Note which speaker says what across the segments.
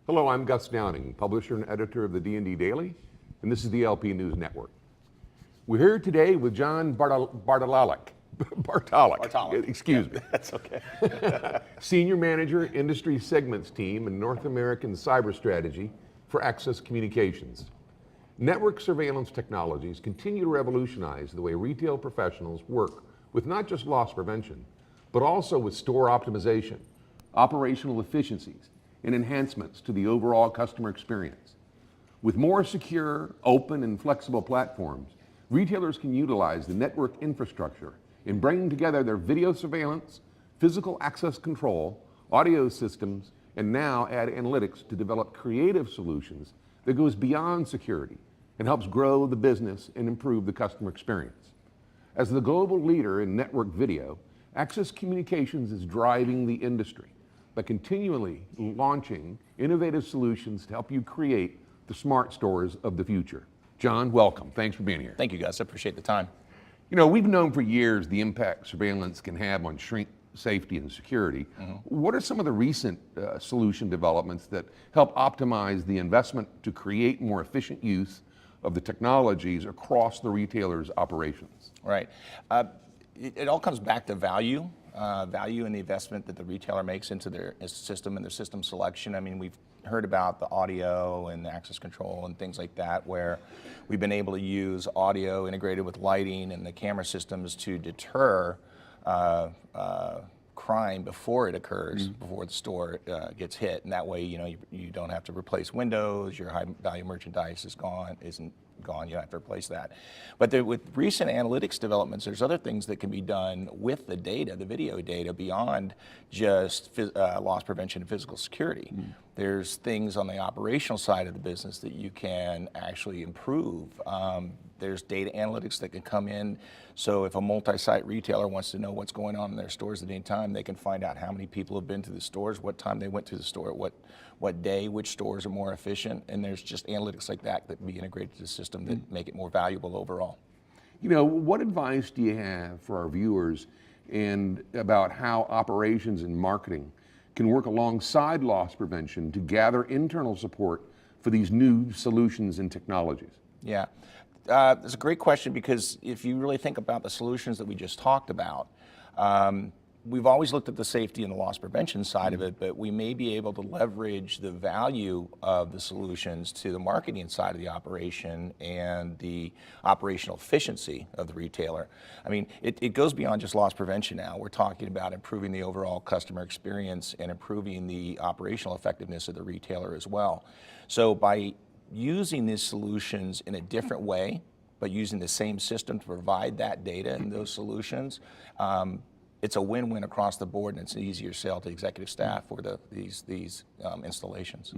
Speaker 1: Hello, I'm Gus Downing, publisher and editor of the D&D Daily, and this is the LP News Network. We're here today with John Bartolac, excuse me.
Speaker 2: That's okay.
Speaker 1: Senior Manager, Industry Segments Team and North American Cyber Strategy for Axis Communications. Network surveillance technologies continue to revolutionize the way retail professionals work with not just loss prevention, but also with store optimization, operational efficiencies, and enhancements to the overall customer experience. With more secure, open, and flexible platforms, retailers can utilize the network infrastructure in bringing together their video surveillance, physical access control, audio systems, and now add analytics to develop creative solutions that goes beyond security and helps grow the business and improve the customer experience. As the global leader in network video, Axis Communications is driving the industry by continually launching innovative solutions to help you create the smart stores of the future. John, welcome. Thanks for being here.
Speaker 2: Thank you, guys. I appreciate the time.
Speaker 1: You know, we've known for years the impact surveillance can have on shrink safety and security. What are some of the recent solution developments that help optimize the investment to create more efficient use of the technologies across the retailer's operations?
Speaker 2: Right. It all comes back to value. Value in the investment that the retailer makes into their system and their system selection. I mean, we've heard about the audio and the access control and things like that, where we've been able to use audio integrated with lighting and the camera systems to deter crime before it occurs, before the store gets hit, and that way, you know, you don't have to replace windows. Your high value merchandise isn't gone. You don't have to replace that. But with recent analytics developments, there's other things that can be done with the data, the video data, beyond just loss prevention and physical security. There's things on the operational side of the business that you can actually improve. There's data analytics that can come in. So if a multi-site retailer wants to know what's going on in their stores at any time, they can find out how many people have been to the stores, what time they went to the store, what day, which stores are more efficient. And there's just analytics like that that can be integrated to the system that make it more valuable overall.
Speaker 1: You know, what advice do you have for our viewers and about how operations and marketing can work alongside loss prevention to gather internal support for these new solutions and technologies?
Speaker 2: Yeah, that's a great question, because if you really think about the solutions that we just talked about, we've always looked at the safety and the loss prevention side of it, but we may be able to leverage the value of the solutions to the marketing side of the operation and the operational efficiency of the retailer. I mean, it goes beyond just loss prevention now. We're talking about improving the overall customer experience and improving the operational effectiveness of the retailer as well. So by using these solutions in a different way, but using the same system to provide that data and those solutions, it's a win-win across the board, and it's an easier sale to executive staff for these installations.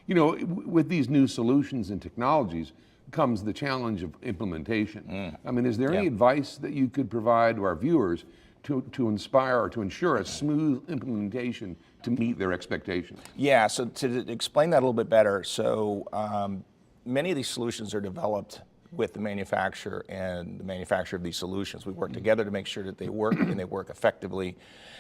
Speaker 1: You know, with these new solutions and technologies comes the challenge of implementation. I mean, is there any advice that you could provide to our viewers to inspire or to ensure a smooth implementation to meet their expectations?
Speaker 2: Yeah, so to explain that a little bit better, so many of these solutions are developed with the manufacturer and the manufacturer of these solutions. We work together to make sure that they work and they work effectively.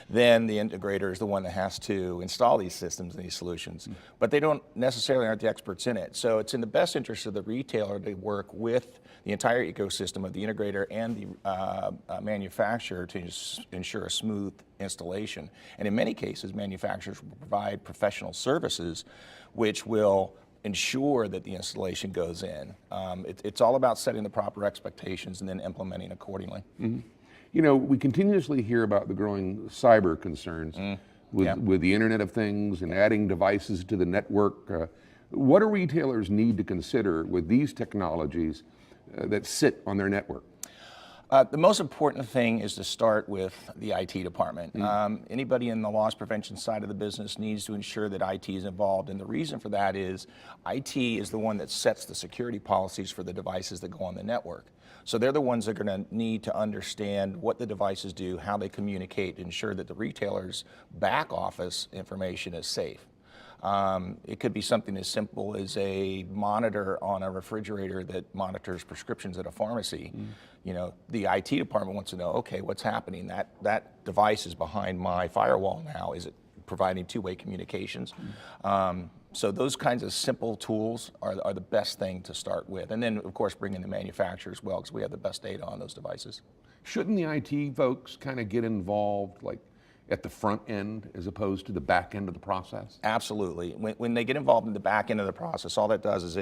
Speaker 2: Then the integrator is the one that has to install these systems and these solutions, but they don't necessarily aren't the experts in it. So it's in the best interest of the retailer to work with the entire ecosystem of the integrator and the manufacturer to ensure a smooth installation. And in many cases, manufacturers will provide professional services which will ensure that the installation goes in. It's all about setting the proper expectations and then implementing accordingly.
Speaker 1: You know, we continuously hear about the growing cyber concerns with the Internet of Things and adding devices to the network. What do retailers need to consider with these technologies that sit on their network?
Speaker 2: The most important thing is to start with the IT department. Anybody in the loss prevention side of the business needs to ensure that IT is involved, and the reason for that is IT is the one that sets the security policies for the devices that go on the network. So they're the ones that are going to need to understand what the devices do, how they communicate, to ensure that the retailer's back office information is safe. It could be something as simple as a monitor on a refrigerator that monitors prescriptions at a pharmacy. You know, the IT department wants to know, okay, what's happening? That device is behind my firewall now. Is it providing two-way communications? So those kinds of simple tools are the best thing to start with. And then, of course, bring in the manufacturer as well, because we have the best data on those devices.
Speaker 1: Shouldn't the IT folks kind of get involved like at the front end as opposed to the back end of the process?
Speaker 2: Absolutely. When they get involved in the back end of the process, all that does is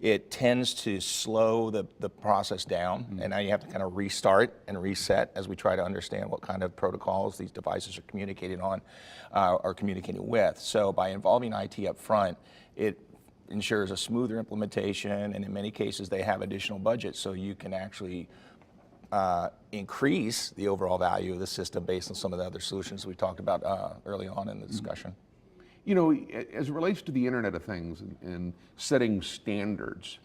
Speaker 2: it tends to slow the process down, and now you have to kind of restart and reset as we try to understand what kind of protocols these devices are communicating on, or communicating with. So by involving IT up front, it ensures a smoother implementation, and in many cases they have additional budget, so you can actually increase the overall value of the system based on some of the other solutions we talked about early on in the discussion.
Speaker 1: You know, as it relates to the Internet of Things and setting standards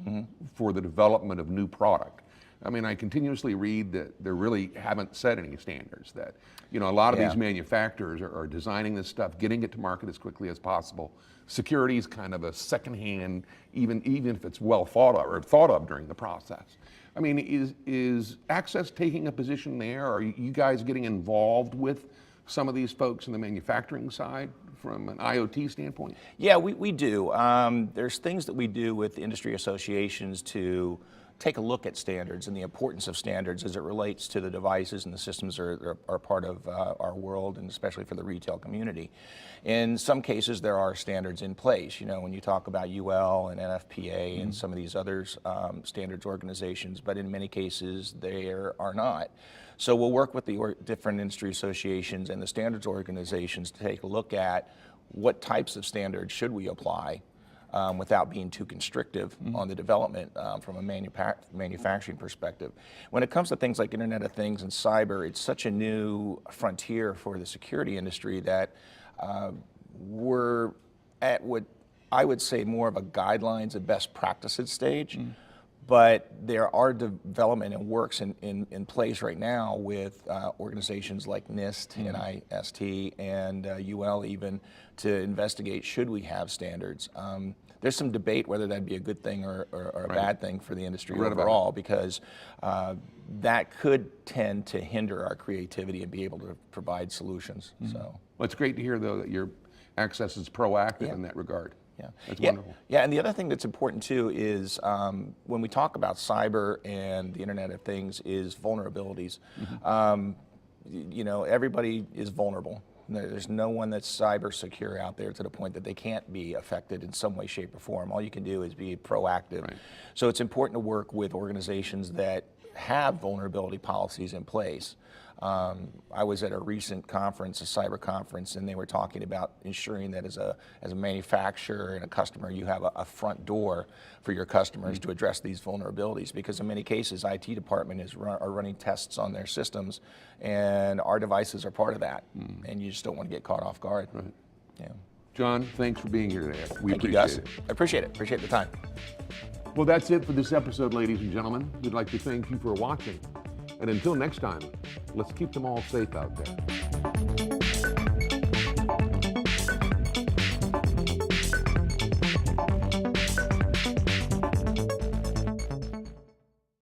Speaker 1: for the development of new product, I mean, I continuously read that they really haven't set any standards, that, you know, a lot of these manufacturers are designing this stuff, getting it to market as quickly as possible. Security is kind of a secondhand, even if it's well thought of during the process. I mean, is Access taking a position there? Are you guys getting involved with some of these folks in the manufacturing side from an IoT standpoint?
Speaker 2: Yeah, we do. There's things that we do with industry associations to take a look at standards and the importance of standards as it relates to the devices and the systems are part of our world, and especially for the retail community. In some cases, there are standards in place. You know, when you talk about UL and NFPA and some of these other standards organizations, but in many cases, there are not. So we'll work with the different industry associations and the standards organizations to take a look at what types of standards should we apply without being too constrictive on the development from a manufacturing perspective. When it comes to things like Internet of Things and cyber, it's such a new frontier for the security industry that we're at what I would say more of a guidelines and best practices stage. But there are development and works in place right now with organizations like NIST, NIST, and UL even to investigate should we have standards. There's some debate whether that'd be a good thing or a bad thing for the industry overall, because that could tend to hinder our creativity and be able to provide solutions. So,
Speaker 1: well, it's great to hear, though, that your Access is proactive in that regard.
Speaker 2: Yeah,
Speaker 1: that's wonderful.
Speaker 2: Yeah, and the other thing that's important too is when we talk about cyber and the Internet of Things is vulnerabilities. You know, everybody is vulnerable. There's no one that's cyber secure out there to the point that they can't be affected in some way, shape, or form. All you can do is be proactive. So it's important to work with organizations that have vulnerability policies in place. I was at a recent conference, a cyber conference, and they were talking about ensuring that as a manufacturer and a customer, you have a front door for your customers to address these vulnerabilities, because in many cases, IT department are running tests on their systems, and our devices are part of that, and you just don't want to get caught off guard. Yeah.
Speaker 1: John, thanks for being here today. We
Speaker 2: Thank you, Gus. I appreciate it. Appreciate the time.
Speaker 1: Well, that's it for this episode, ladies and gentlemen. We'd like to thank you for watching. And until next time, let's keep them all safe out there.